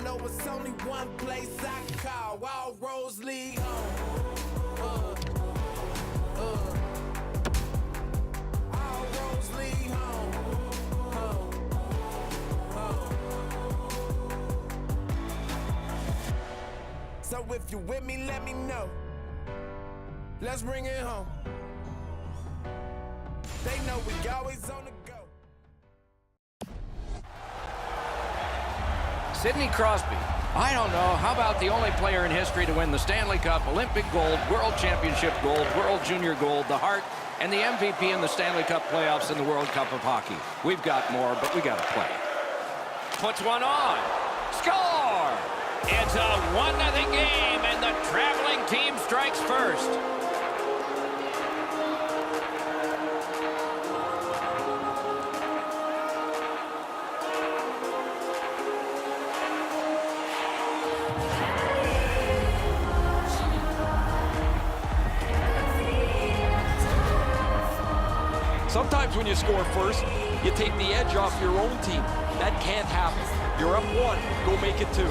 know it's only one place I call. All roads lead home. All roads lead home. So if you with me, let me know. Let's bring it home. They know we always on the go. Sidney Crosby. I don't know. How about the only player in history to win the Stanley Cup, Olympic gold, World Championship gold, World Junior gold, the Hart, and the MVP in the Stanley Cup playoffs and the World Cup of Hockey. We've got more, but we got to play. Puts one on. Score! It's a 1-0 game, and the traveling team strikes first. Sometimes when you score first, you take the edge off your own team. That can't happen. You're up 1, go make it 2.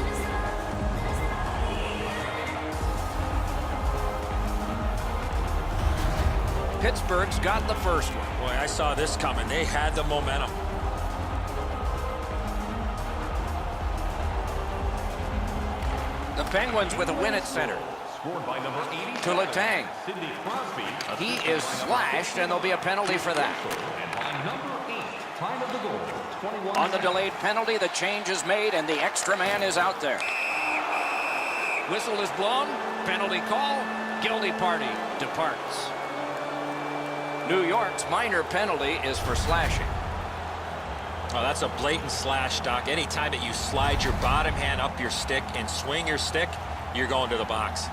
Pittsburgh's got the first one. Boy, I saw this coming. They had the momentum. The Penguins with a win at center. Scored by number 80. To Letang. Sidney Crosby. He is slashed, and there'll be a penalty for that. And by number 8, time of the goal, 21. On the delayed penalty, the change is made, and the extra man is out there. Whistle is blown. Penalty call. Guilty party departs. New York's minor penalty is for slashing. Oh, that's a blatant slash, Doc. Anytime that you slide your bottom hand up your stick and swing your stick, you're going to the box.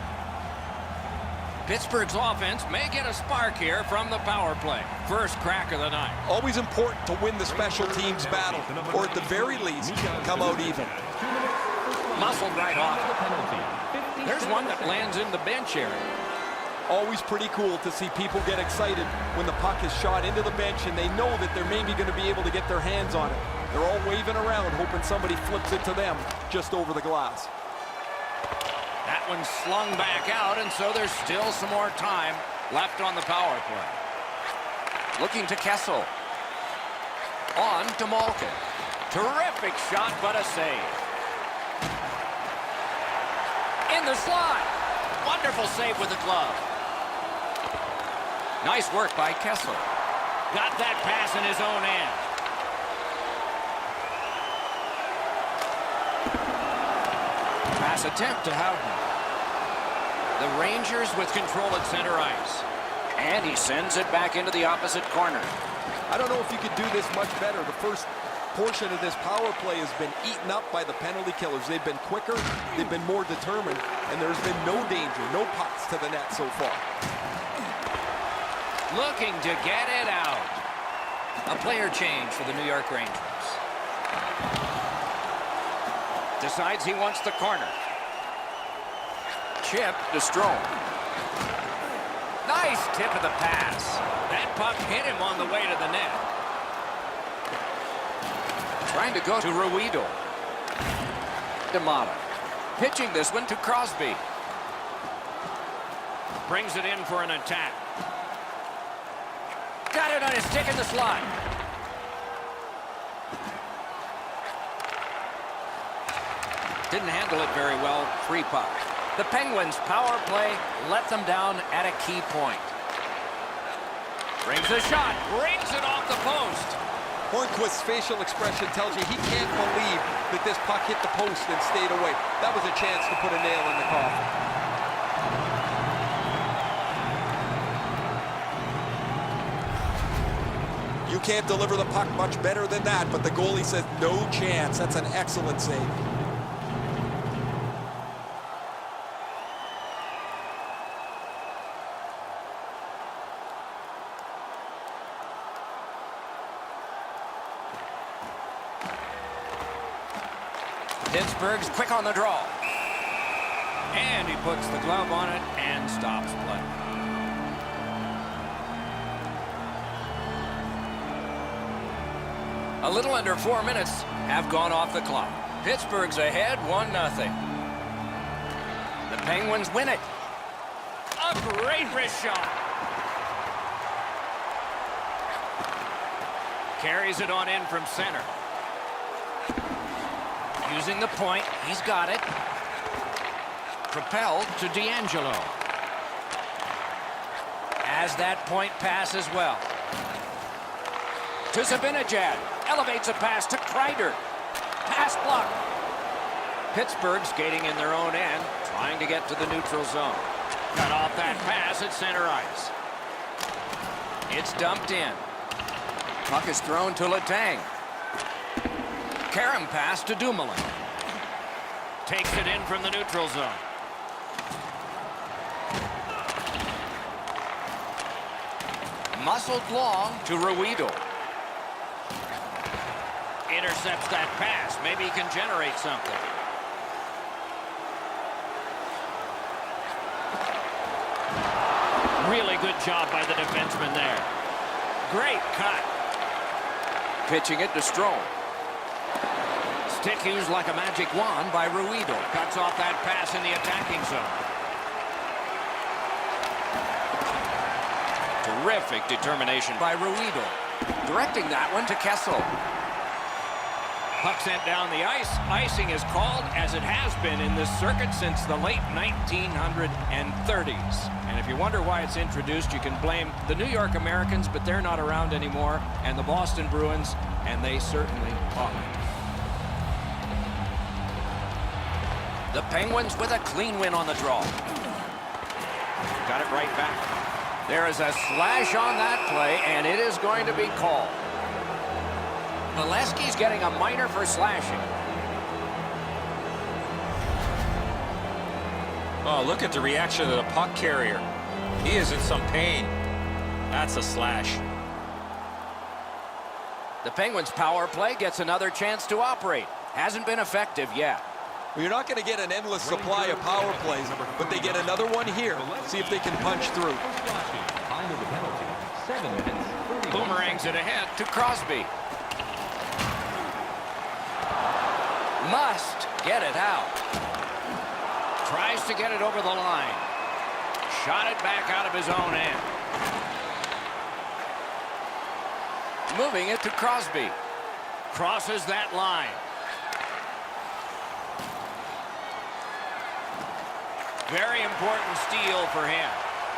Pittsburgh's offense may get a spark here from the power play. First crack of the night. Always important to win the special teams battle, or at the very least, come out even. Muscled right off. There's one that lands in the bench area. Always pretty cool to see people get excited when the puck is shot into the bench and they know that they're maybe going to be able to get their hands on it. They're all waving around, hoping somebody flips it to them just over the glass. That one's slung back out, and so there's still some more time left on the power play. Looking to Kessel. On to Malkin. Terrific shot, but a save. In the slot. Wonderful save with the glove. Nice work by Kessel. Got that pass in his own end. Pass attempt to Houghton. The Rangers with control at center ice. And he sends it back into the opposite corner. I don't know if you could do this much better. The first portion of this power play has been eaten up by the penalty killers. They've been quicker, they've been more determined, and there's been no danger, no pucks to the net so far. Looking to get it out. A player change for the New York Rangers. Decides he wants the corner. Chip to Strome. Nice tip of the pass. That puck hit him on the way to the net. Trying to go to Ruido. D'Amato. Pitching this one to Crosby. Brings it in for an attack. Got it on his stick in the slot. Didn't handle it very well. Free puck. The Penguins' power play let them down at a key point. Brings a shot. Brings it off the post. Hornquist's facial expression tells you he can't believe that this puck hit the post and stayed away. That was a chance to put a nail in the coffin. You can't deliver the puck much better than that, but the goalie says no chance. That's an excellent save. Pittsburgh's quick on the draw. And he puts the glove on it and stops play. A little under 4 minutes have gone off the clock. Pittsburgh's ahead 1-0. The Penguins win it. A great wrist shot. Carries it on in from center. Using the point, he's got it. Propelled to D'Angelo. As that point pass as well. To Zibanejad. Elevates a pass to Kreider. Pass block. Pittsburgh skating in their own end, trying to get to the neutral zone. Cut off that pass at center ice. It's dumped in. Puck is thrown to Letang. Karam pass to Dumoulin. Takes it in from the neutral zone. Muscled long to Ruido. Intercepts that pass. Maybe he can generate something. Really good job by the defenseman there. Great cut. Pitching it to Strome. Stick used like a magic wand by Ruido. Cuts off that pass in the attacking zone. Terrific determination by Ruido. Directing that one to Kessel. Puck sent down the ice. Icing is called, as it has been in this circuit since the late 1930s. And if you wonder why it's introduced, you can blame the New York Americans, but they're not around anymore, and the Boston Bruins, and they certainly are. The Penguins with a clean win on the draw. Got it right back. There is a slash on that play, and it is going to be called. Molesky's getting a minor for slashing. Oh, look at the reaction of the puck carrier. He is in some pain. That's a slash. The Penguins' power play gets another chance to operate. Hasn't been effective yet. Well, you're not going to get an endless supply of power plays, but they get another one here. See if they can punch through. Time of the penalty, 7 minutes. Boomerangs it ahead to Crosby. Must get it out. Tries to get it over the line. Shot it back out of his own end. Moving it to Crosby. Crosses that line. Very important steal for him.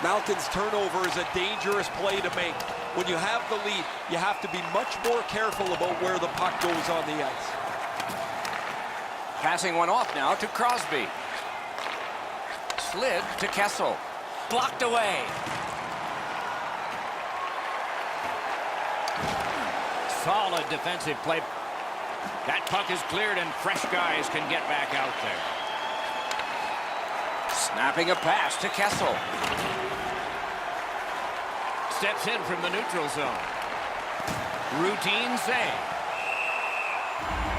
Malkin's turnover is a dangerous play to make. When you have the lead, you have to be much more careful about where the puck goes on the ice. Passing one off now to Crosby. Slid to Kessel. Blocked away. Solid defensive play. That puck is cleared and fresh guys can get back out there. Snapping a pass to Kessel. Steps in from the neutral zone. Routine save.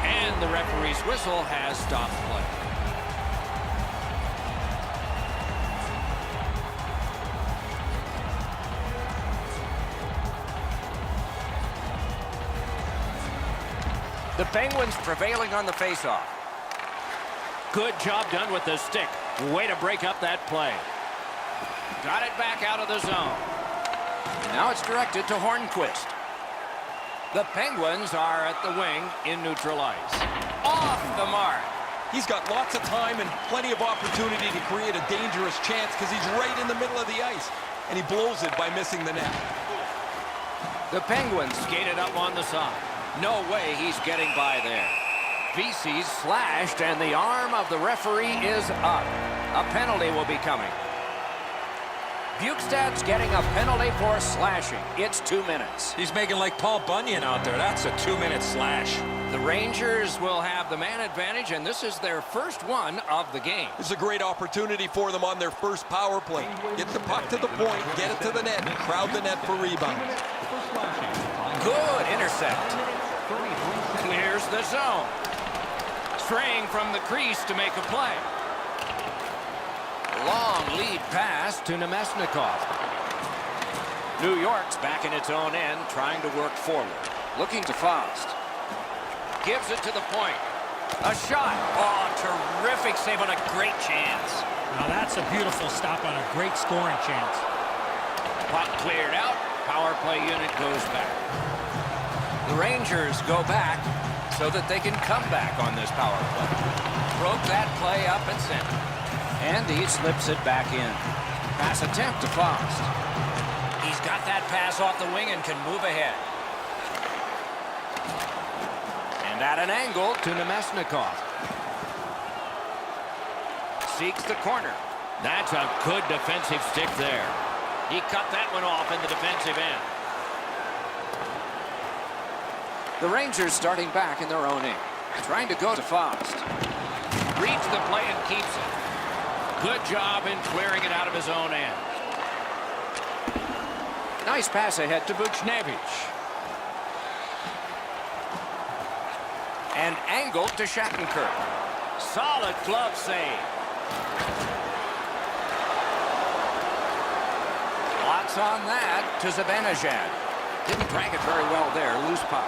And the referee's whistle has stopped play. The Penguins prevailing on the faceoff. Good job done with the stick. Way to break up that play. Got it back out of the zone. Now it's directed to Hornquist. The Penguins are at the wing in neutral ice. Off the mark. He's got lots of time and plenty of opportunity to create a dangerous chance because he's right in the middle of the ice. And he blows it by missing the net. The Penguins skated up on the side. No way he's getting by there. VC's slashed and the arm of the referee is up. A penalty will be coming. Bukestad's getting a penalty for slashing. It's 2 minutes. He's making like Paul Bunyan out there. That's a 2-minute slash. The Rangers will have the man advantage, and this is their first one of the game. This is a great opportunity for them on their first power play. Get the puck to the point, get it to the net, and crowd the net for rebounds. Good intercept. Clears the zone. Straying from the crease to make a play. Long lead pass to Nemesnikov. New York's back in its own end, trying to work forward. Looking to Faust. Gives it to the point. A shot. Oh, terrific save on a great chance. Now that's a beautiful stop on a great scoring chance. Puck cleared out. Power play unit goes back. The Rangers go back so that they can come back on this power play. Broke that play up and center. And he slips it back in. Pass attempt to Faust. He's got that pass off the wing and can move ahead. And at an angle to Nemesnikov. Seeks the corner. That's a good defensive stick there. He cut that one off in the defensive end. The Rangers starting back in their own end. Trying to go to Faust. Reads the play and keeps it. Good job in clearing it out of his own end. Nice pass ahead to Buchnevich. And angled to Shattenkirk. Solid glove save. Lots on that to Zibanejad. Didn't drag it very well there. Loose puck.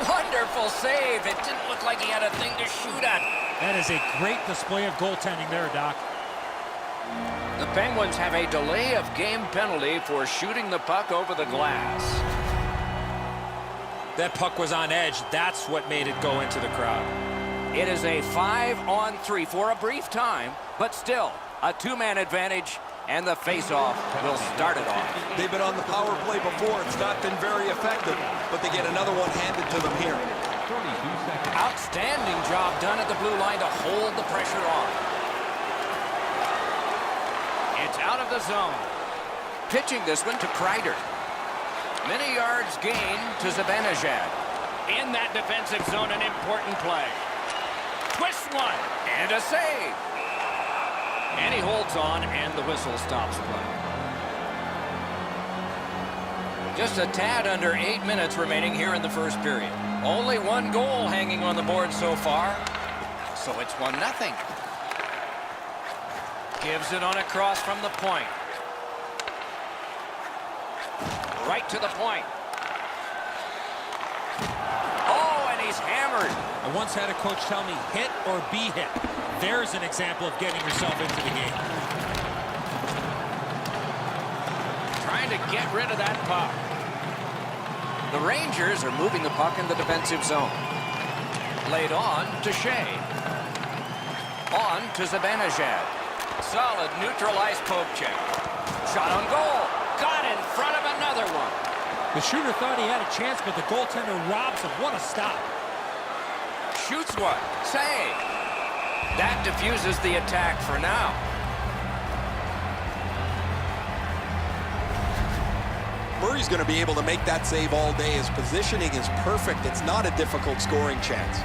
Wonderful save. It didn't look like he had a thing to shoot at. That is a great display of goaltending there, Doc. The Penguins have a delay of game penalty for shooting the puck over the glass. That puck was on edge. That's what made it go into the crowd. It is a 5-on-3 for a brief time, but still a two-man advantage, and the face-off will start it off. They've been on the power play before. It's not been very effective, but they get another one handed to them here. Outstanding job done at the blue line to hold the pressure on. It's out of the zone. Pitching this one to Kreider. Many yards gained to Zibanejad. In that defensive zone, an important play. Twist one, and a save. And he holds on, and the whistle stops play. Just a tad under 8 minutes remaining here in the first period. Only one goal hanging on the board so far, so it's 1-0. Gives it on a cross from the point. Right to the point. Oh, and he's hammered. I once had a coach tell me, hit or be hit. There's an example of getting yourself into the game. Trying to get rid of that puck. The Rangers are moving the puck in the defensive zone. Laid on to Shea. On to Zibanejad. Solid neutralized poke check. Shot on goal. Got in front of another one. The shooter thought he had a chance, but the goaltender robs him. What a stop. Shoots one. Save. That diffuses the attack for now. Murray's going to be able to make that save all day. His positioning is perfect. It's not a difficult scoring chance.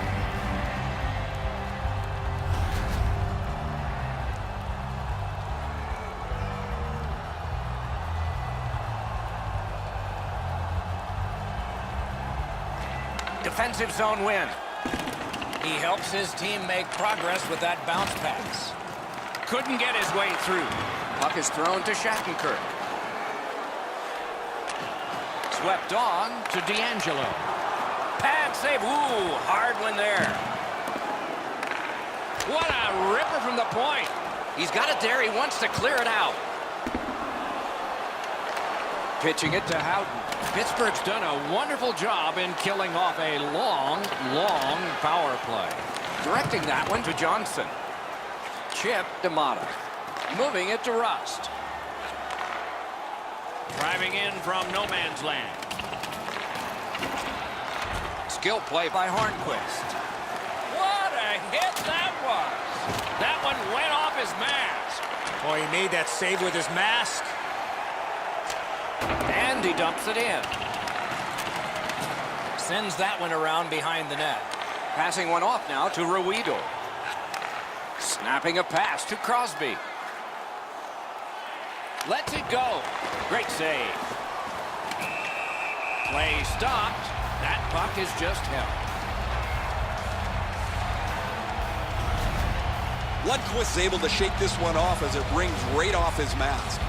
Defensive zone win. He helps his team make progress with that bounce pass. Couldn't get his way through. Puck is thrown to Shattenkirk. Swept on to D'Angelo. Pad save. Ooh, hard one there. What a ripper from the point. He's got it there. He wants to clear it out. Pitching it to Houghton. Pittsburgh's done a wonderful job in killing off a long power play. Directing that one to Johnson. Chip to Mata. Moving it to Rust. Driving in from no man's land. Skill play by Hornquist. What a hit that was. That one went off his mask. Boy, he made that save with his mask. And he dumps it in. Sends that one around behind the net. Passing one off now to Ruido. Snapping a pass to Crosby. Lets it go. Great save. Play stopped. That puck is just held. Lundqvist's able to shake this one off as it rings right off his mask.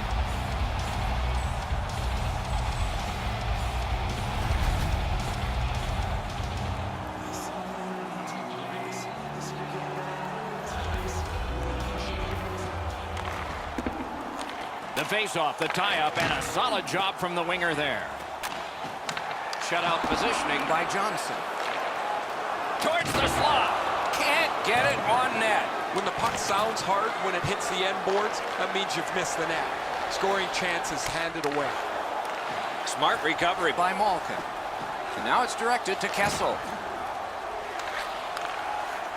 faceoff, the tie-up, and a solid job from the winger there. Shutout positioning by Johnson. Towards the slot. Can't get it on net. When the puck sounds hard when it hits the end boards, that means you've missed the net. Scoring chances handed away. Smart recovery by Malkin. And now it's directed to Kessel.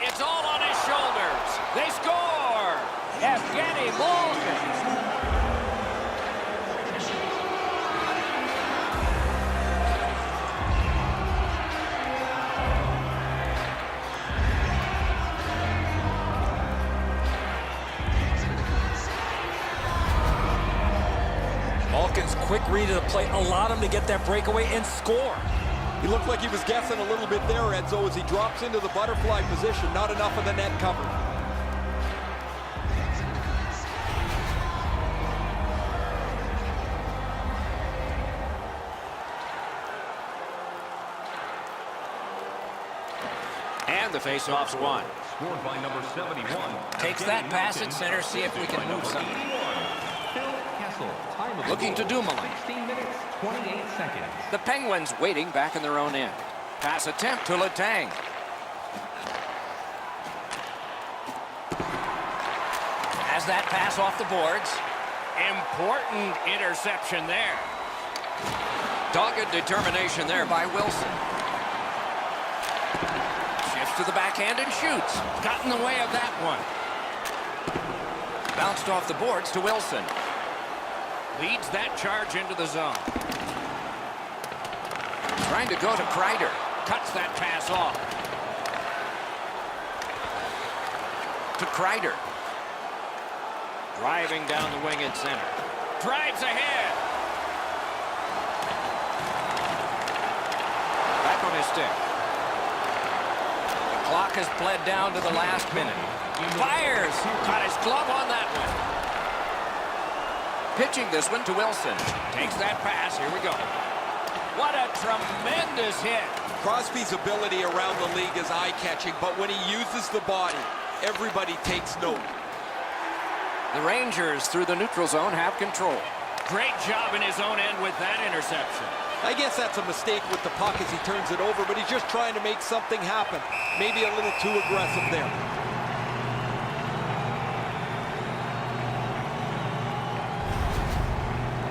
It's all on his shoulders. They score! Evgeny Malkin. Malkin's quick read of the play allowed him to get that breakaway and score. He looked like he was guessing a little bit there, Edzo, as he drops into the butterfly position. Not enough of the net covered. And the face-off's won. Scored by number 71. Takes that pass at center, see if we can move something. Looking to Dumoulin. 16 minutes, 28 seconds. The Penguins waiting back in their own end. Pass attempt to Letang. Has that pass off the boards. Important interception there. Dogged determination there by Wilson. Shifts to the backhand and shoots. Got in the way of that one. Bounced off the boards to Wilson. Leads that charge into the zone. Trying to go to Kreider. Cuts that pass off. To Kreider. Driving down the wing at center. Drives ahead. Back on his stick. The clock has bled down to the last minute. Fires. Got his glove on that one. Pitching this one to Wilson. Takes that pass. Here we go. What a tremendous hit. Crosby's ability around the league is eye-catching, but when he uses the body, everybody takes note. The Rangers, through the neutral zone, have control. Great job in his own end with that interception. I guess that's a mistake with the puck as he turns it over, but he's just trying to make something happen. Maybe a little too aggressive there.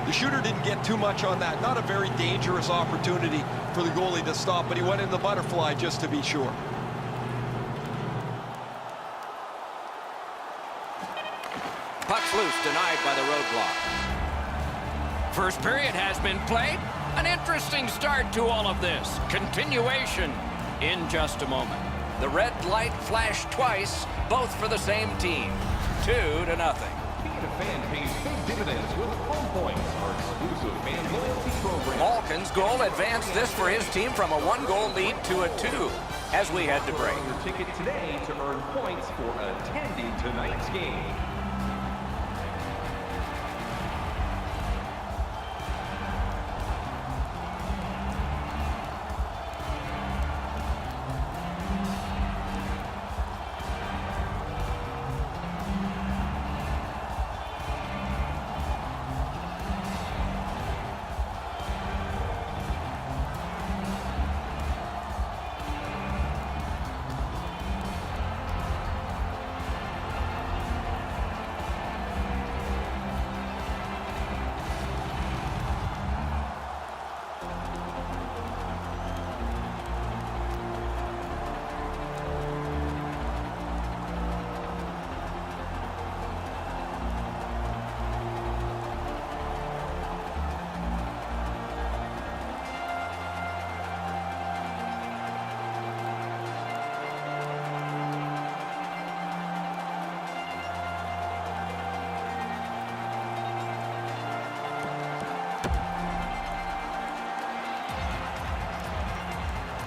The shooter didn't get too much on that. Not a very dangerous opportunity for the goalie to stop, but he went in the butterfly just to be sure. Puck's loose, denied by the roadblock. First period has been played. An interesting start to all of this. Continuation in just a moment. The red light flashed twice, both for the same team. 2-0. Being a fan pays big dividends with Home Points, our exclusive fan loyalty program. Malkin's goal advanced this for his team from a 1-goal lead to a 2 as we head to break. Your ticket today to earn points for attending tonight's game.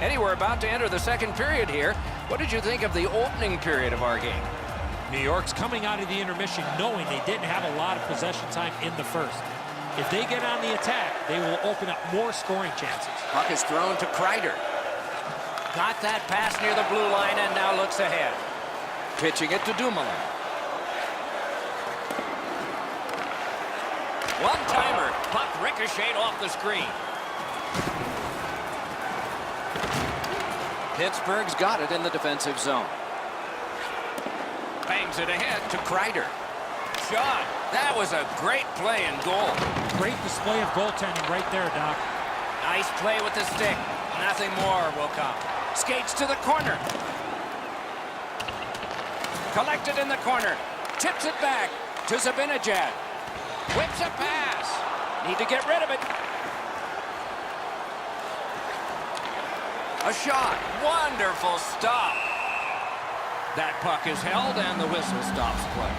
Eddie, we're about to enter the second period here. What did you think of the opening period of our game? New York's coming out of the intermission knowing they didn't have a lot of possession time in the first. If they get on the attack, they will open up more scoring chances. Puck is thrown to Kreider. Got that pass near the blue line and now looks ahead. Pitching it to Dumoulin. One-timer. Puck ricocheted off the screen. Pittsburgh's got it in the defensive zone. Bangs it ahead to Kreider. Shot. That was a great play and goal. Great display of goaltending right there, Doc. Nice play with the stick. Nothing more will come. Skates to the corner. Collected in the corner. Tips it back to Zibanejad. Whips a pass. Need to get rid of it. A shot. Wonderful stop. That puck is held and the whistle stops play.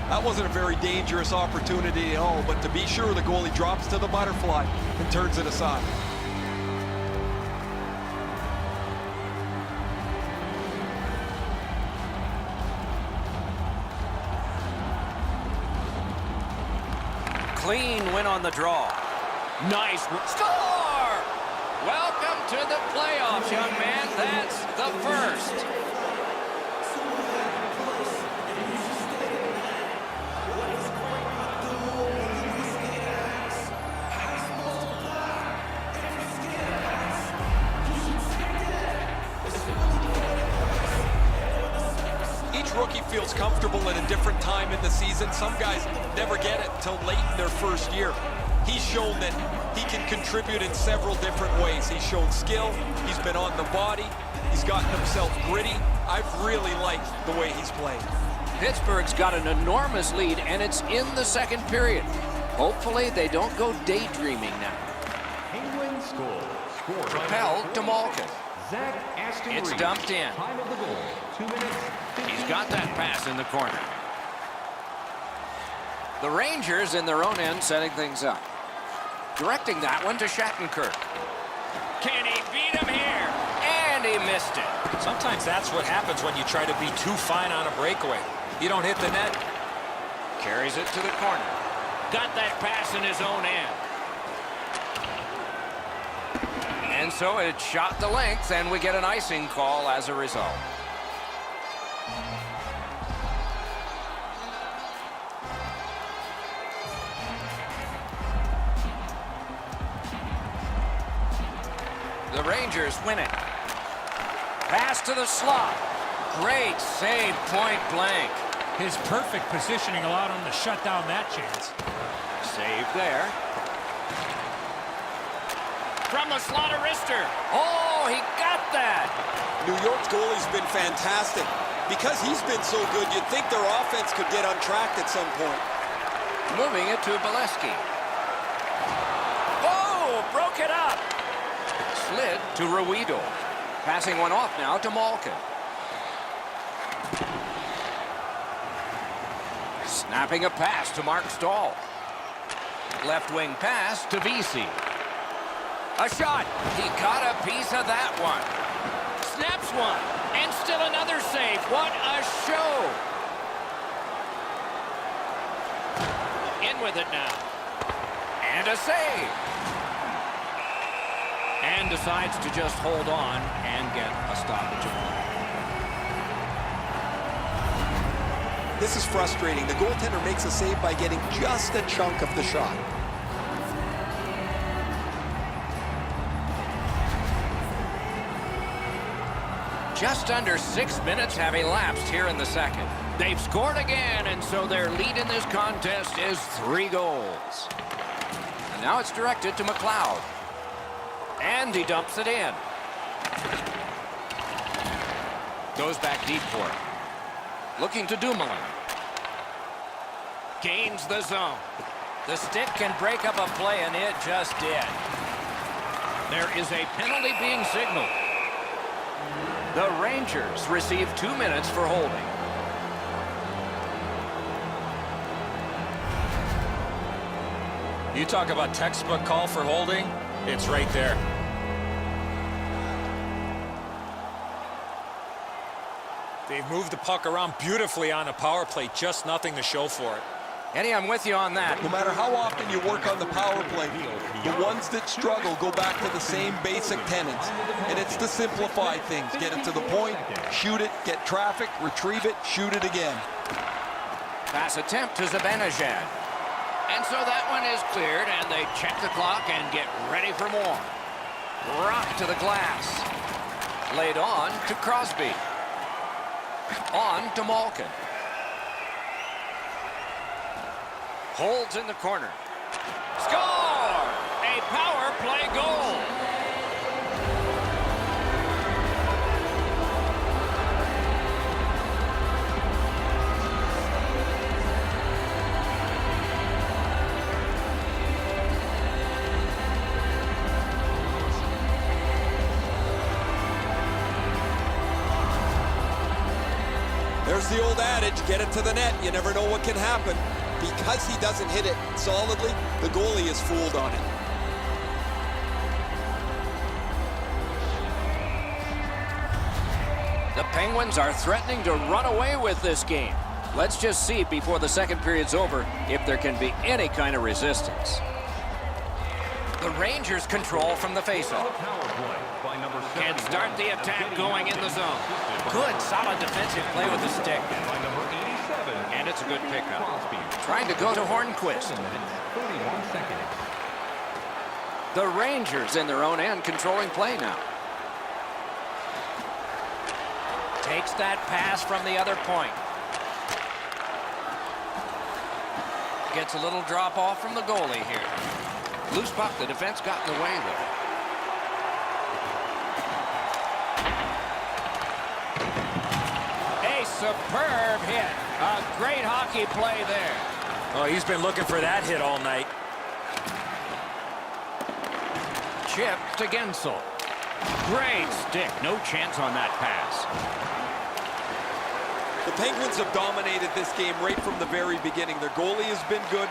That wasn't a very dangerous opportunity at all, but to be sure, the goalie drops to the butterfly and turns it aside. Clean win on the draw. Nice score! Welcome to the playoffs, young man. That's the first. Each rookie feels comfortable at a different time in the season. Some guys never get it until late in their first year. He's shown that he can contribute in several different ways. He's shown skill. He's been on the body. He's gotten himself gritty. I've really liked the way he's played. Pittsburgh's got an enormous lead, and it's in the second period. Hopefully, they don't go daydreaming now. Penguins score. Propelled to Malkin. Zach Aston It's Reed. dumped in. Time of the goal, 2 minutes. He's got that pass in the corner. The Rangers in their own end setting things up. Directing that one to Shattenkirk. Can he beat him here? And he missed it. Sometimes that's what happens when you try to be too fine on a breakaway. You don't hit the net. Carries it to the corner. Got that pass in his own end. And so it shot the length, and we get an icing call as a result. The Rangers win it. Pass to the slot. Great save, point blank. His perfect positioning allowed him to shut down that chance. Save there. From the slot of wrister. Oh, he got that. New York's goalie's been fantastic. Because he's been so good, you'd think their offense could get untracked at some point. Moving it to Bolesky. Oh, broke it up. Slid to Ruido. Passing one off now to Malkin. Snapping a pass to Mark Stahl. Left wing pass to Vesey. A shot. He got a piece of that one. Snaps one. And still another save. What a show. In with it now. And a save. And decides to just hold on and get a stoppage of play. This is frustrating. The goaltender makes a save by getting just a chunk of the shot. Just under 6 minutes have elapsed here in the second. They've scored again, and so their lead in this contest is 3 goals. And now it's directed to McLeod. And he dumps it in. Goes back deep for it. Looking to Dumoulin. Gains the zone. The stick can break up a play, and it just did. There is a penalty being signaled. The Rangers receive 2 minutes for holding. You talk about textbook call for holding, it's right there. They've moved the puck around beautifully on the power play, just nothing to show for it. Eddie, I'm with you on that. No matter how often you work on the power play, the ones that struggle go back to the same basic tenets. And it's to simplify things. Get it to the point, shoot it, get traffic, retrieve it, shoot it again. Pass attempt to Zibanejad. And so that one is cleared, and they check the clock and get ready for more. Rock to the glass. Laid on to Crosby. On to Malkin. Holds in the corner. Score! A power play goal. There's the old adage, get it to the net. You never know what can happen. Because he doesn't hit it solidly, the goalie is fooled on it. The Penguins are threatening to run away with this game. Let's just see before the second period's over if there can be any kind of resistance. The Rangers control from the faceoff. Can start the attack going in the zone. Good, solid defensive play with the stick. And it's a good pickup. Trying to go to Hornquist. The Rangers in their own end controlling play now. Takes that pass from the other point. Gets a little drop off from the goalie here. Loose puck, the defense got in the way there. A superb hit. A great hockey play there. Oh, he's been looking for that hit all night. Chip to Gensel. Great stick. No chance on that pass. The Penguins have dominated this game right from the very beginning. Their goalie has been good.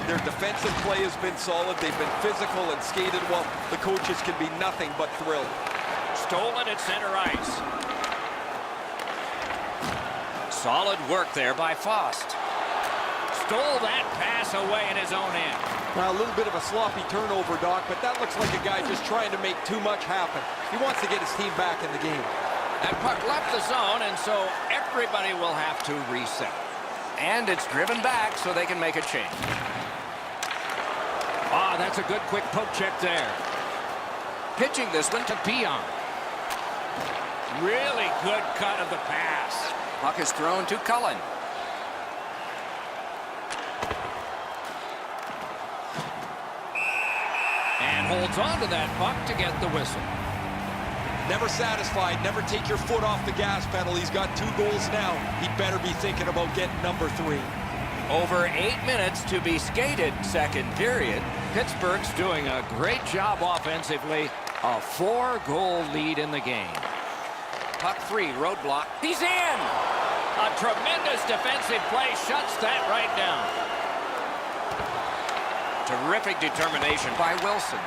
Their defensive play has been solid. They've been physical and skated well. The coaches can be nothing but thrilled. Stolen at center ice. Solid work there by Fost. Stole that pass away in his own end. Now, a little bit of a sloppy turnover, Doc, but that looks like a guy just trying to make too much happen. He wants to get his team back in the game. That puck left the zone, and so everybody will have to reset. And it's driven back so they can make a change. Ah, that's a good quick poke check there. Pitching this one to Pion. Really good cut of the pass. Puck is thrown to Cullen. And holds on to that puck to get the whistle. Never satisfied. Never take your foot off the gas pedal. He's got 2 goals now. He better be thinking about getting number 3. Over 8 minutes to be skated second period. Pittsburgh's doing a great job offensively. A 4-goal lead in the game. Puck 3, roadblock. He's in! A tremendous defensive play shuts that right down. Terrific determination by Wilson.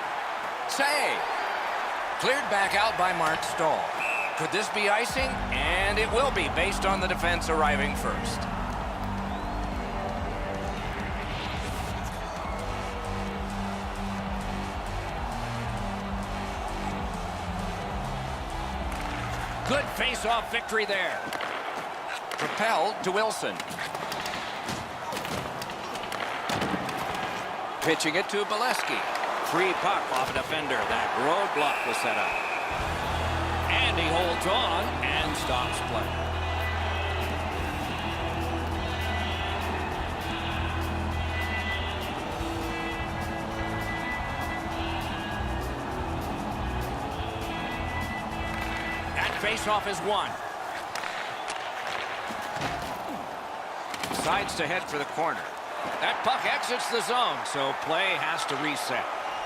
Save. Cleared back out by Mark Stahl. Could this be icing? And it will be based on the defense arriving first. Good face-off victory there. Propelled to Wilson. Pitching it to Bolesky. Free puck off a defender. That roadblock was set up. And he holds on and stops play. That faceoff is won. Decides to head for the corner. That puck exits the zone, so play has to reset.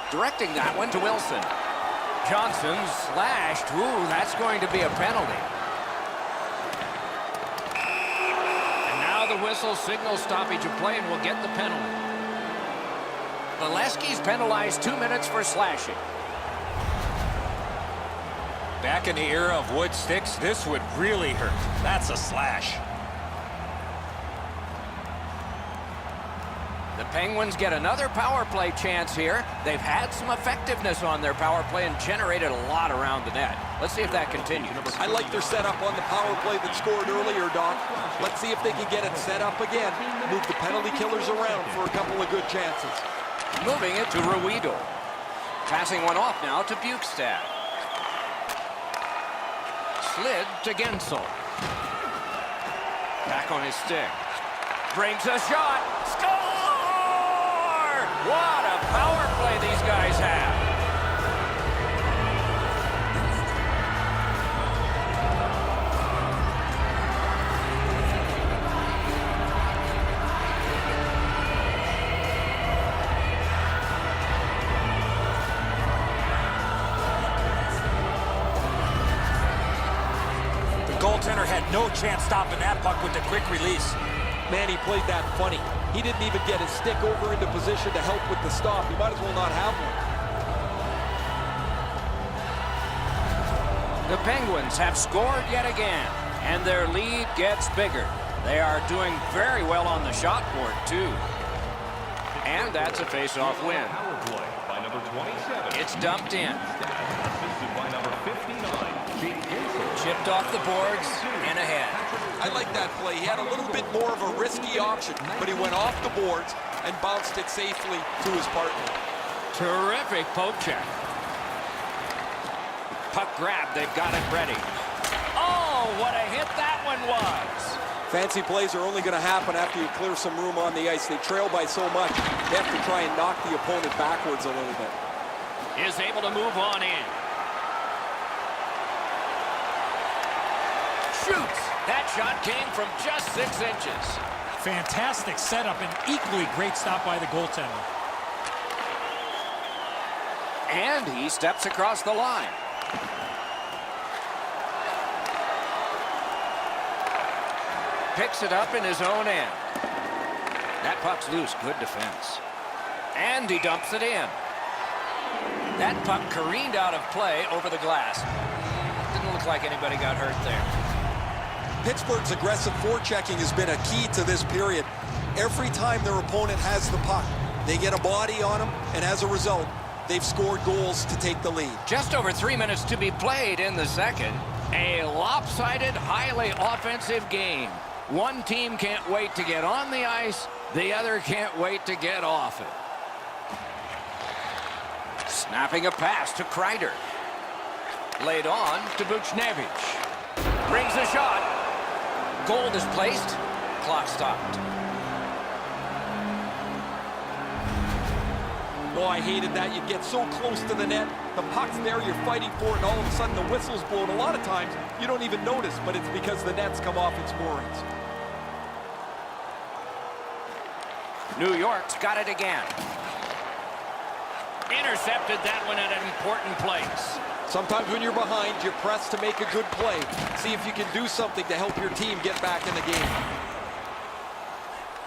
Directing that one to Wilson. Johnson slashed. Ooh, that's going to be a penalty. And now the whistle signals stoppage of play and will get the penalty. Bolesky's penalized 2 minutes for slashing. Back in the era of wood sticks, this would really hurt. That's a slash. The Penguins get another power play chance here. They've had some effectiveness on their power play and generated a lot around the net. Let's see if that continues. I like their setup on the power play that scored earlier, Doc. Let's see if they can get it set up again. Move the penalty killers around for a couple of good chances. Moving it to Ruido. Passing one off now to Bukestad. Slid to Gensel. Back on his stick. Brings a shot. Score! What a power play these guys have. The goaltender had no chance stopping that puck with the quick release. Man, he played that funny. He didn't even get his stick over into position to help with the stop. He might as well not have one. The Penguins have scored yet again, and their lead gets bigger. They are doing very well on the shot board, too. And that's a face-off win. Power play by number 27. It's dumped in. Assisted by number 59. Chipped off the boards and ahead. I like that play. He had a little bit more of a risky option, but he went off the boards and bounced it safely to his partner. Terrific poke check. Puck grab, they've got it ready. Oh, what a hit that one was. Fancy plays are only going to happen after you clear some room on the ice. They trail by so much, they have to try and knock the opponent backwards a little bit. Is able to move on in. Shoots. That shot came from just 6 inches. Fantastic setup and equally great stop by the goaltender. And he steps across the line. Picks it up in his own end. That puck's loose. Good defense. And he dumps it in. That puck careened out of play over the glass. Didn't look like anybody got hurt there. Pittsburgh's aggressive forechecking has been a key to this period. Every time their opponent has the puck, they get a body on them, and as a result, they've scored goals to take the lead. Just over 3 minutes to be played in the second. A lopsided, highly offensive game. One team can't wait to get on the ice. The other can't wait to get off it. Snapping a pass to Kreider. Laid on to Buchnevich. Brings a shot. Goal is placed. Clock stopped. Oh, I hated that. You get so close to the net. The puck's there, you're fighting for it, and all of a sudden the whistle's blown. A lot of times, you don't even notice, but it's because the net's come off its moorings. New York's got it again. Intercepted that one at an important place. Sometimes when you're behind, you press to make a good play. See if you can do something to help your team get back in the game.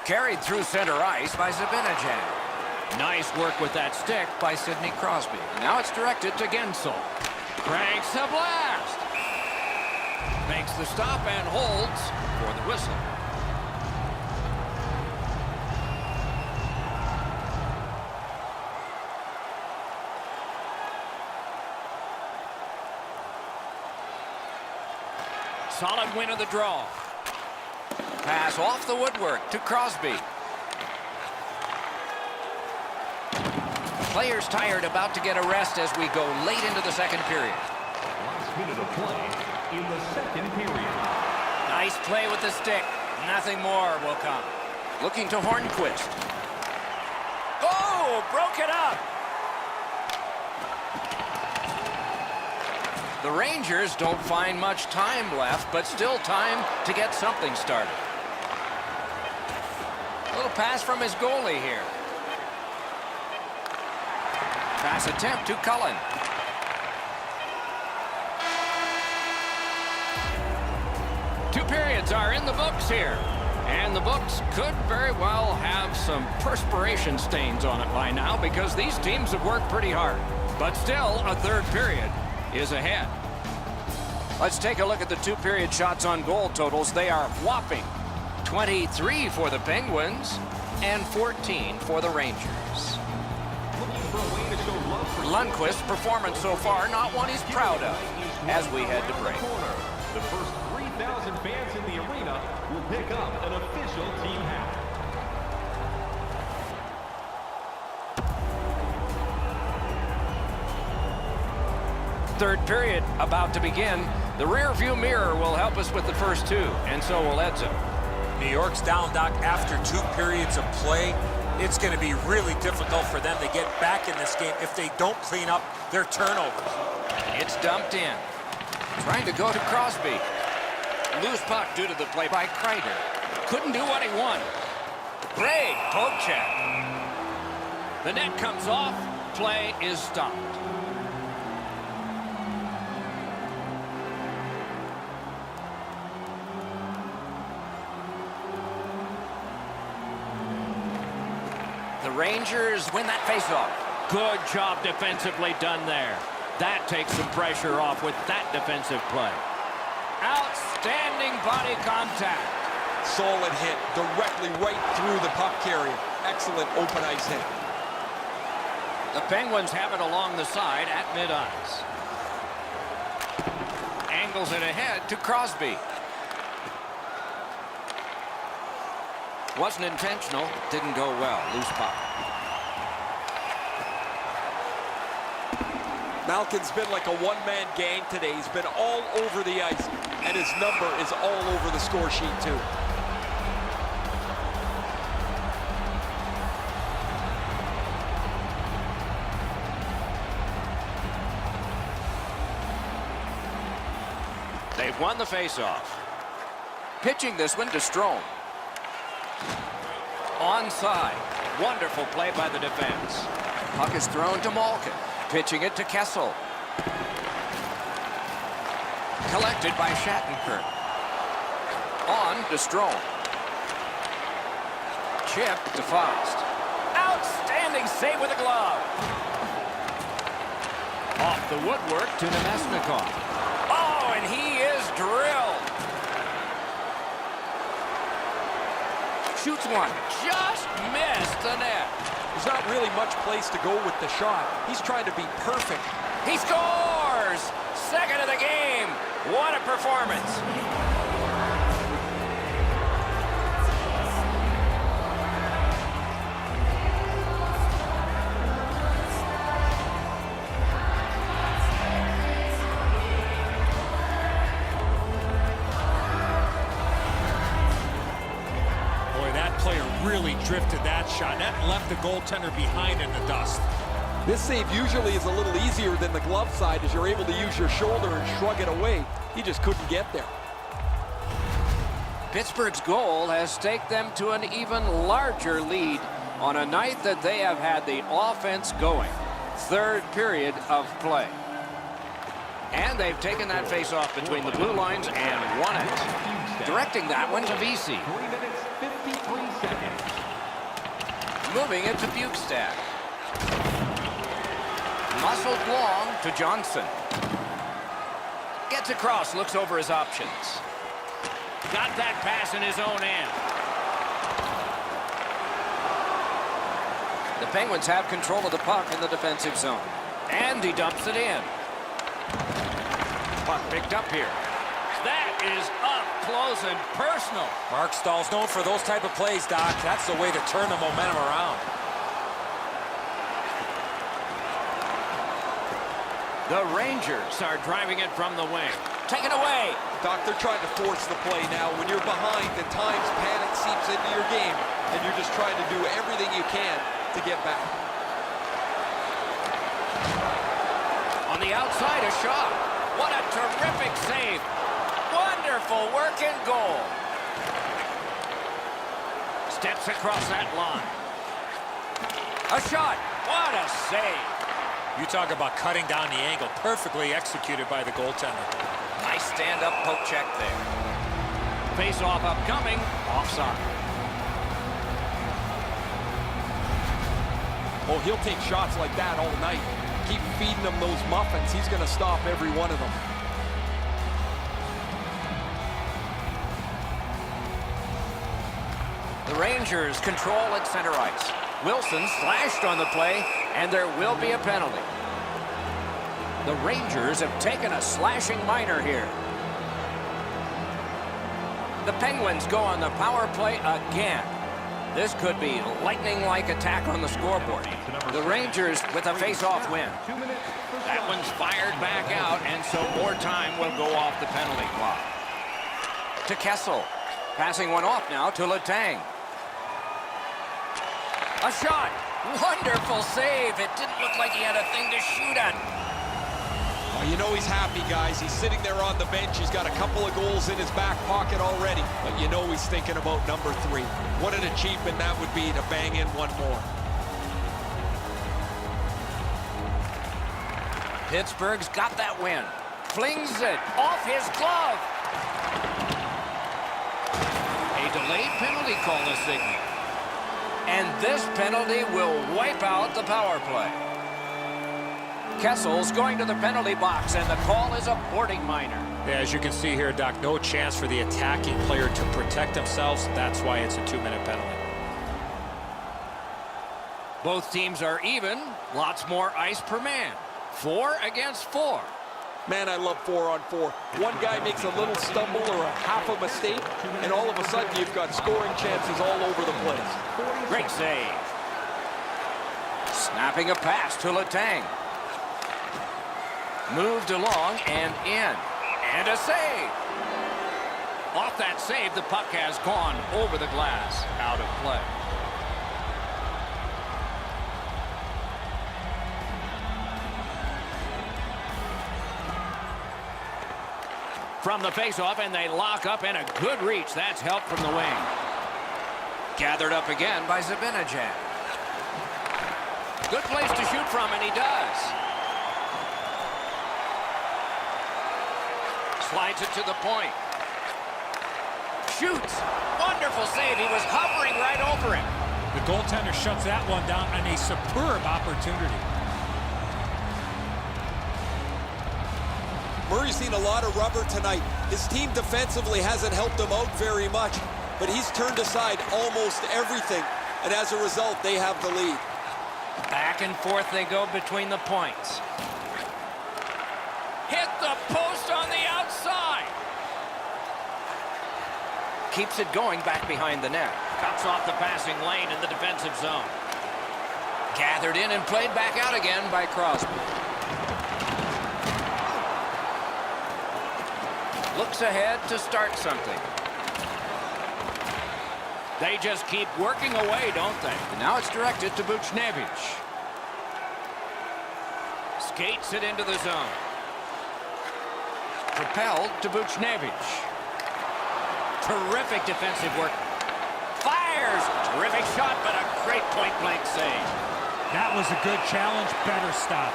Carried through center ice by Zibanejad. Nice work with that stick by Sidney Crosby. Now it's directed to Gensel. Cranks a blast. Makes the stop and holds for the whistle. Solid win of the draw. Pass off the woodwork to Crosby. Players tired, about to get a rest as we go late into the second period. Last minute of play in the second period. Nice play with the stick. Nothing more will come. Looking to Hornquist. Oh, broke it up. The Rangers don't find much time left, but still time to get something started. A little pass from his goalie here. Pass attempt to Cullen. Two periods are in the books here. And the books could very well have some perspiration stains on it by now because these teams have worked pretty hard. But still, a third period is ahead. Let's take a look at the two-period shots on goal totals. They are whopping 23 for the Penguins and 14 for the Rangers. Lundqvist's performance so far, not one he's proud of, as we head to break. The first 3,000 fans in the arena will pick up an official team hat. Third period about to begin. The rear view mirror will help us with the first two, and so will Edzo. New York's down, Doc, after 2 periods of play. It's going to be really difficult for them to get back in this game if they don't clean up their turnovers. It's dumped in. Trying to go to Crosby. Loose puck due to the play by Kreider. Couldn't do what he wanted. Great poke check. The net comes off. Play is stopped. The Rangers win that faceoff. Good job defensively done there. That takes some pressure off with that defensive play. Outstanding body contact. Solid hit directly right through the puck carrier. Excellent open ice hit. The Penguins have it along the side at mid-ice. Angles it ahead to Crosby. Wasn't intentional, didn't go well. Loose puck. Malkin's been like a one-man gang today. He's been all over the ice, and his number is all over the score sheet, too. They've won the faceoff. Pitching this one to Strome. Onside. Wonderful play by the defense. Puck is thrown to Malkin. Pitching it to Kessel. Collected by Shattenkirk. On to Strome. Chip to Faust. Outstanding save with a glove. Off the woodwork to Nemesnikov. Oh, and he is drilled. Shoots one. Just missed the net. There's not really much place to go with the shot. He's trying to be perfect. He scores! Second of the game. What a performance. Really drifted that shot. That left the goaltender behind in the dust. This save usually is a little easier than the glove side as you're able to use your shoulder and shrug it away. He just couldn't get there. Pittsburgh's goal has staked them to an even larger lead on a night that they have had the offense going. Third period of play. And they've taken that face-off between the blue lines and won it. Directing that one to VC. 3 minutes, 53 seconds. Moving it to Bukestad. Muscled long to Johnson. Gets across, looks over his options. Got that pass in his own end. The Penguins have control of the puck in the defensive zone. And he dumps it in. Puck picked up here. That is up close and personal. Mark Stahl's known for those type of plays, Doc. That's the way to turn the momentum around. The Rangers are driving it from the wing. Taken away. Doc, they're trying to force the play now. When you're behind, at times panic seeps into your game, and you're just trying to do everything you can to get back. On the outside, a shot. What a terrific save. Wonderful work in goal. Steps across that line. A shot. What a save. You talk about cutting down the angle. Perfectly executed by the goaltender. Nice stand-up poke check there. Face-off upcoming. Offside. Oh, he'll take shots like that all night. Keep feeding him those muffins. He's going to stop every one of them. The The Rangers control at center ice. Wilson slashed on the play, and there will be a penalty. The Rangers have taken a slashing minor here. The Penguins go on the power play again. This could be lightning-like attack on the scoreboard. The Rangers with a face-off win. That one's fired back out, and so more time will go off the penalty clock. To Kessel. Passing one off now to Tdawg. A shot. Wonderful save. It didn't look like he had a thing to shoot at. Well, you know he's happy, guys. He's sitting there on the bench. He's got a couple of goals in his back pocket already. But you know he's thinking about number 3. What an achievement that would be to bang in one more. Pittsburgh's got that win. Flings it off his glove. A delayed penalty call is signaled. And this penalty will wipe out the power play. Kessel's going to the penalty box, and the call is a boarding minor. Yeah, as you can see here, Doc, no chance for the attacking player to protect themselves. That's why it's a 2-minute penalty. Both teams are even. Lots more ice per man. 4 against 4. Man, I love 4-on-4. One guy makes a little stumble or a half a mistake, and all of a sudden you've got scoring chances all over the place. Great save. Snapping a pass to Tdawg. Moved along and in. And a save. Off that save, the puck has gone over the glass. Out of play. From the faceoff, and they lock up, and a good reach. That's help from the wing. Gathered up again by Zibanejad. Good place to shoot from, and he does. Slides it to the point. Shoots. Wonderful save. He was hovering right over him. The goaltender shuts that one down on a superb opportunity. Murray's seen a lot of rubber tonight. His team defensively hasn't helped him out very much, but he's turned aside almost everything, and as a result, they have the lead. Back and forth they go between the points. Hit the post on the outside. Keeps it going back behind the net. Cuts off the passing lane in the defensive zone. Gathered in and played back out again by Crosby. Looks ahead to start something. They just keep working away, don't they? And now it's directed to Buchnevich. Skates it into the zone. Propelled to Buchnevich. Terrific defensive work. Fires! Terrific shot, but a great point-blank save. That was a good challenge. Better stop.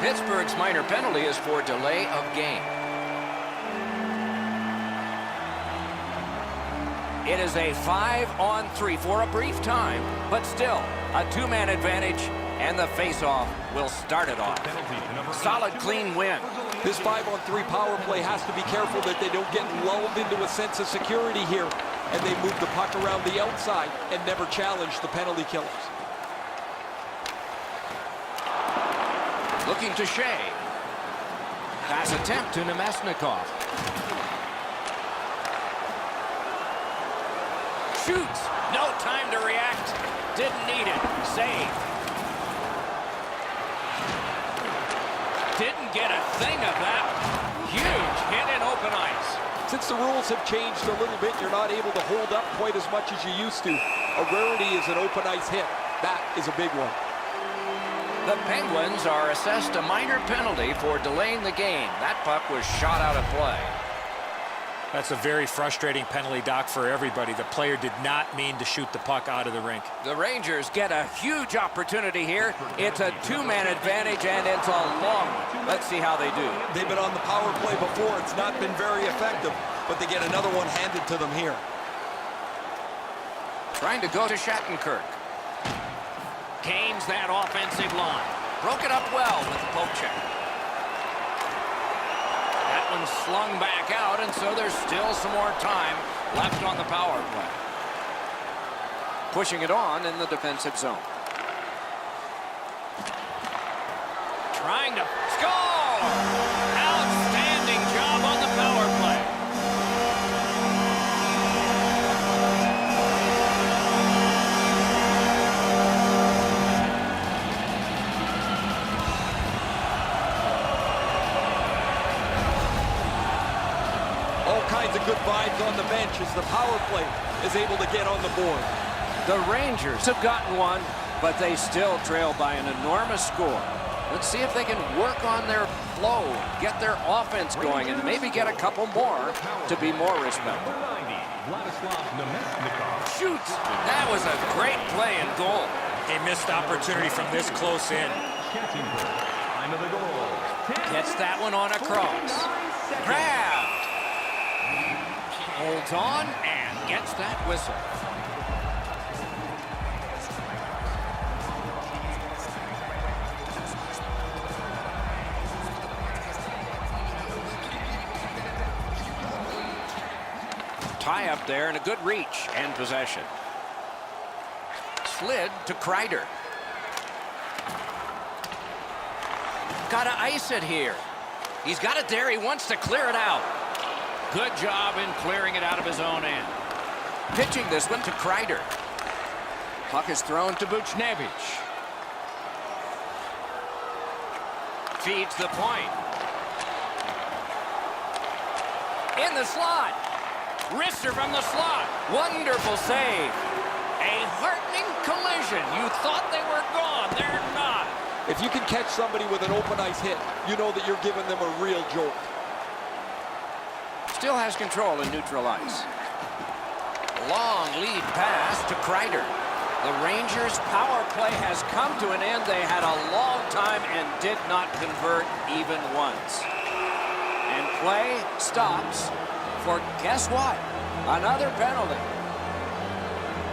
Pittsburgh's minor penalty is for delay of game. It is a 5-on-3 for a brief time, but still a 2-man advantage, and the face-off will start it off. Solid, clean win. This 5-on-3 power play has to be careful that they don't get lulled into a sense of security here, and they move the puck around the outside and never challenge the penalty killers. Looking to Shea. Pass attempt to Nemesnikov. Shoots. No time to react. Didn't need it. Save. Didn't get a thing of that. Huge hit in open ice. Since the rules have changed a little bit, you're not able to hold up quite as much as you used to. A rarity is an open ice hit. That is a big one. The Penguins are assessed a minor penalty for delaying the game. That puck was shot out of play. That's a very frustrating penalty, Doc, for everybody. The player did not mean to shoot the puck out of the rink. The Rangers get a huge opportunity here. It's a 2-man advantage, and it's a long one. Let's see how they do. They've been on the power play before. It's not been very effective, but they get another one handed to them here. Trying to go to Shattenkirk. Gains that offensive line. Broke it up well with the poke check. That one's slung back out, and so there's still some more time left on the power play. pushing it on in the defensive zone. Trying to score! Outstanding job on the power play. All kinds of good vibes on the bench as the power play is able to get on the board. The Rangers have gotten one, but they still trail by an enormous score. Let's see if they can work on their flow, get their offense going, and maybe get a couple more to be more respectful. Shoots! That was a great play and goal. A missed opportunity from this close in. Gets that one on a cross. Grabbed. Holds on and gets that whistle. Tie up there and a good reach and possession. Slid to Kreider. Gotta ice it here. He's got it there. He wants to clear it out. Good job in clearing it out of his own end. Pitching this one to Kreider. Puck is thrown to Buchnevich. Feeds the point. In the slot. Wrister from the slot. Wonderful save. A heartening collision. You thought they were gone. They're not. If you can catch somebody with an open ice hit, you know that you're giving them a real jolt. Still has control in neutral ice. Long lead pass to Kreider. The Rangers' power play has come to an end. They had a long time and did not convert even once. And play stops for, guess what? Another penalty.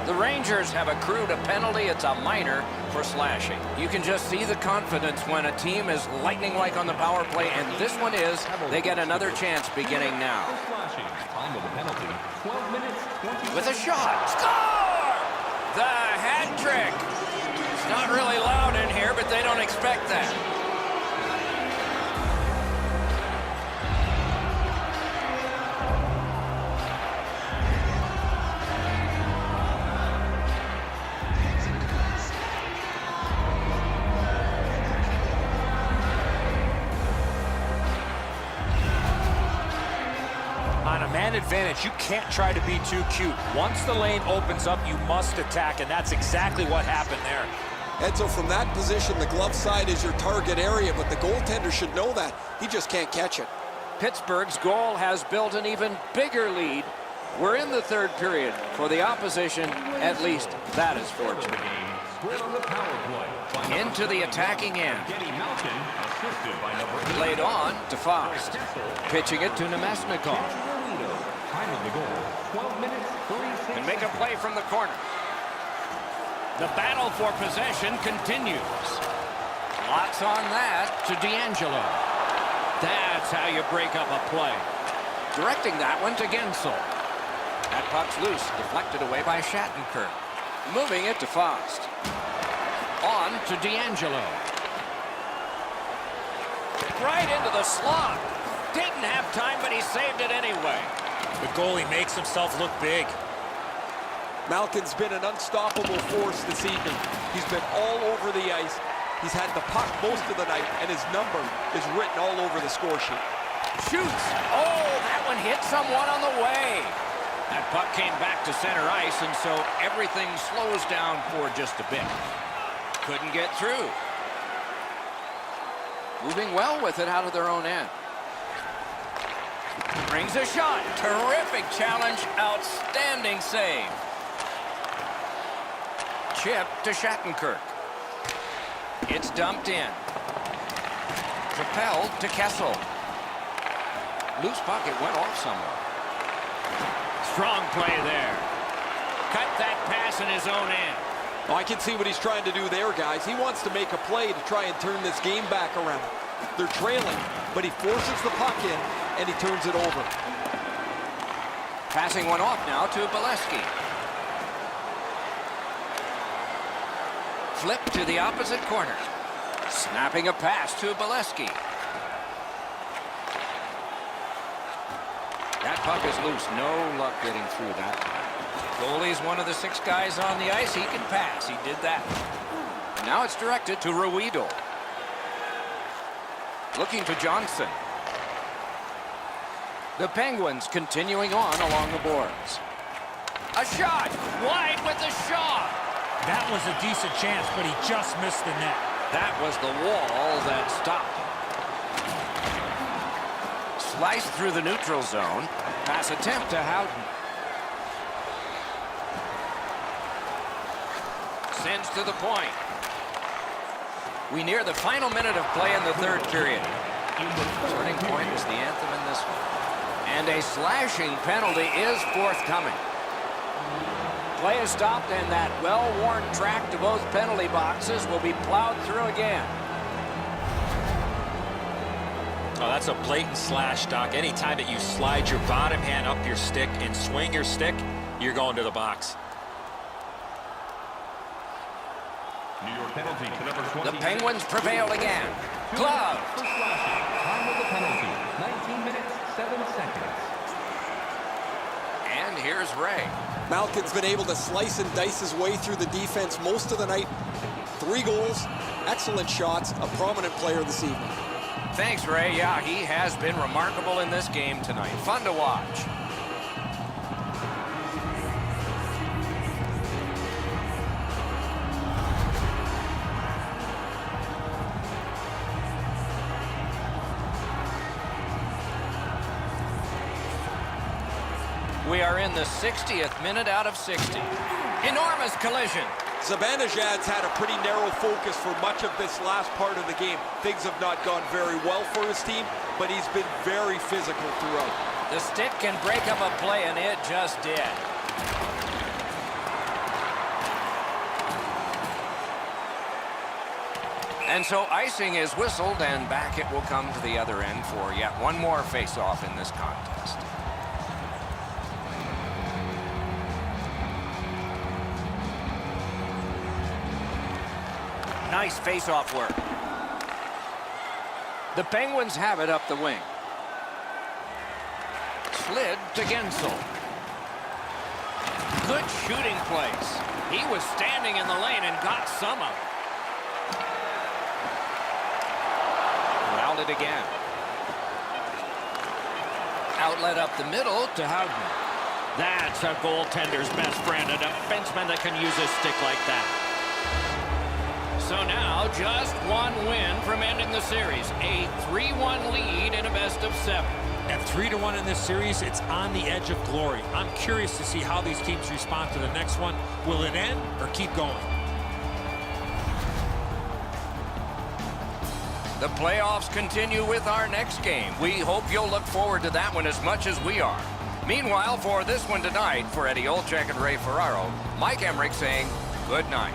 The Rangers have accrued a penalty. It's a minor for slashing. You can just see the confidence when a team is lightning-like on the power play, and this one is. They get another chance beginning now. With a shot. Score! The hat trick. It's not really loud in here, but they don't expect that. On a man advantage, you can't try to be too cute. Once the lane opens up, you must attack, and that's exactly what happened there. And so from that position, the glove side is your target area, but the goaltender should know that. He just can't catch it. Pittsburgh's goal has built an even bigger lead. We're in the third period. For the opposition, at least that is fortunate. Into the attacking end. Played on to Faust. Pitching it to Nemesnikov. And make a play from the corner. The battle for possession continues. Lots on that to D'Angelo. That's how you break up a play. Directing that one to Gensel. That puck's loose, deflected away by Shattenkirk. Moving it to Faust. On to D'Angelo. Right into the slot. Didn't have time, but he saved it anyway. The goalie makes himself look big. Malkin's been an unstoppable force this evening. He's been all over the ice. He's had the puck most of the night, and his number is written all over the score sheet. Shoots. Oh, that one hit someone on the way. That puck came back to center ice, and so everything slows down for just a bit. Couldn't get through. Moving well with it out of their own end. Brings a shot. Terrific challenge. Outstanding save. Chip to Shattenkirk. It's dumped in. Propelled to Kessel. Loose puck. It went off somewhere. Strong play there. Cut that pass in his own end. Oh, I can see what he's trying to do there, guys. He wants to make a play to try and turn this game back around. They're trailing, but he forces the puck in, and he turns it over. Passing one off now to Bolesky. Flip to the opposite corner. Snapping a pass to Bolesky. That puck is loose. No luck getting through that. Goalie's one of the 6 guys on the ice. He can pass. He did that. And now it's directed to Ruido. Looking to Johnson. The Penguins continuing on along the boards. A shot! Wide with the shot! That was a decent chance, but he just missed the net. That was the wall that stopped. Sliced through the neutral zone. Pass attempt to Howden. Sends to the point. We near the final minute of play in the 3rd period. Turning point was the anthem in this one. And a slashing penalty is forthcoming. Play is stopped, and that well-worn track to both penalty boxes will be plowed through again. Oh, that's a blatant slash, Doc. Anytime that you slide your bottom hand up your stick and swing your stick, you're going to the box. New York penalty to number 20. The Penguins prevail again. Glove. For slashing. Time of the penalty, 19 minutes, 7 seconds. And here's Ray. Malkin's been able to slice and dice his way through the defense most of the night. 3 goals, excellent shots, a prominent player this evening. Thanks, Ray. Yeah, he has been remarkable in this game tonight. Fun to watch. We are in the 60th minute out of 60. Enormous collision. Zibanejad's had a pretty narrow focus for much of this last part of the game. Things have not gone very well for his team, but he's been very physical throughout. The stick can break up a play, and it just did. And so icing is whistled, and back it will come to the other end for yet one more face-off in this contest. Nice face-off work. The Penguins have it up the wing. Slid to Gensel. Good shooting place. He was standing in the lane and got some of it. Routed again. Outlet up the middle to Howden. That's a goaltender's best friend, a defenseman that can use a stick like that. So now, just one win from ending the series. A 3-1 lead in a best-of-7. At 3-1 in this series, it's on the edge of glory. I'm curious to see how these teams respond to the next one. Will it end or keep going? The playoffs continue with our next game. We hope you'll look forward to that one as much as we are. Meanwhile, for this one tonight, for Eddie Olczyk and Ray Ferraro, Mike Emmerich saying good night.